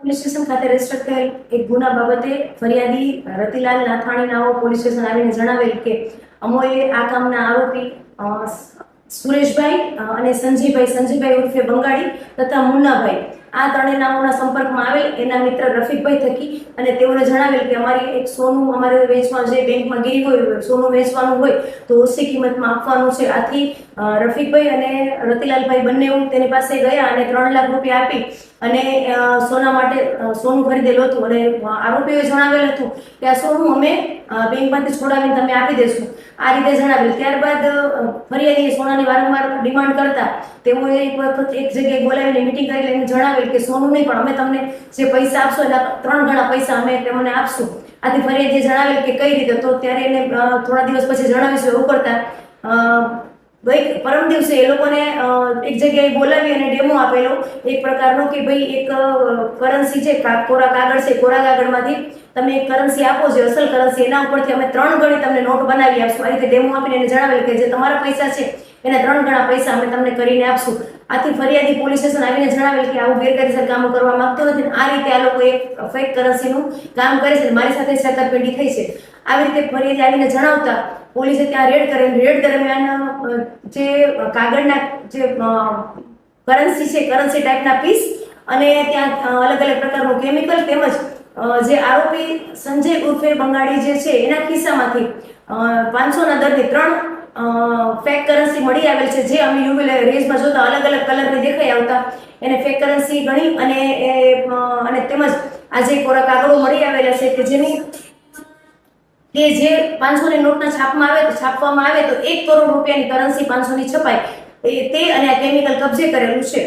Police station ખાતે register થયેલ એક ગુના બાબતે ફરિયાદી રતિલાલ નાથાણી નાઓ પોલીસ સ્ટેશન આવીને જણાવેલ કે અમોએ આ કામના આરોપી સુરેશભાઈ અને સંજયભાઈ ઉર્ફે બંગાળી તથા મુન્નાભાઈ આ ત્રણેય નામોના સંપર્કમાં આવેલ એના મિત્ર રફીકભાઈ થકી અને તેઓને જણાવેલ કે અમારી એક સોનું અમારે વેચવાનું છે, બેંકમાં ગીરી હોય, સોનું વેચવાનું હોય તો ઓછી કિંમતમાં આપવાનું છે. આથી રફીકભાઈ અને રતિલાલભાઈ બંને તેની પાસે ગયા અને 3 લાખ રૂપિયા આપી અને સોના માટે સોનું ખરીદેલું હતું અને આરોપીઓએ જણાવેલ હતું કે આ સોનું અમે બેંકમાંથી છોડાવીને તમે આપી દેશું, આ રીતે જણાવેલ. ત્યારબાદ ફરિયાદીએ સોનાની વારંવાર ડિમાન્ડ કરતા તેઓએ એક વખત એક જગ્યાએ બોલાવીને મીટિંગ કરી લઈને જણાવેલ કે સોનું નહીં પણ અમે તમને જે પૈસા આપશો એના 3 ગણા પૈસા અમે તમને આપશું. આથી ફરિયાદીએ જણાવેલ કે કઈ રીતે, તો ત્યારે એને થોડા દિવસ પછી જણાવીશું એવું કરતા પરમ દિવસે એ લોકોને એક જગ્યાએ બોલાવી અને ડેમો આપેલો એક પ્રકારનો કે ભાઈ એક કરન્સી છે, કોરા કાગળ છે, કોરા કાગળમાંથી તમે એક કરન્સી આપો છો, અસલ કરન્સી, એના ઉપરથી અમે 3 ગણી તમને નોટ બનાવી આપશું. આ રીતે ડેમો આપીને એને જણાવેલ કે જે તમારા પૈસા છે એના 3 ગણા પૈસા અમે તમને કરીને આપશું. આથી ફરિયાદી પોલીસ સ્ટેશન આવીને જણાવેલ કે આવું ગેરકાયદેસર કામો કરવા માંગતો નથી, આ રીતે આ લોકો એક ફેક કરન્સીનું કામ કરે છે, મારી સાથે છેતરપિંડી થઈ છે. આવી રીતે ફરિયાદી આવીને જણાવતા પોલીસે ત્યાં રેડ કરેલ. રેડ દરમિયાન જે કાગળના જે કરન્સી છે, કરન્સી ટાઈપના પીસ અને ત્યાં અલગ અલગ પ્રકારનું કેમિકલ તેમજ જે આરોપી સંજય ઉર્ફે બંગાળી જે છે એના ખિસ્સામાંથી 500ના દરની 3 ફેક કરન્સી મળી આવેલ છે, જે અમે યુવી રેઝમાં જોતા અલગ અલગ કલરની દેખાઈ આવતા એને ફેક કરન્સી ગણી અને તેમજ આ જે કોરા કાગળો મળી આવેલા છે કે જેની કે જે 500ની નોટના છાપવામાં આવે તો 1 કરોડ રૂપિયાની કરન્સી 500ની છપાય તે અને આ કેમિકલ કબજે કરેલું છે.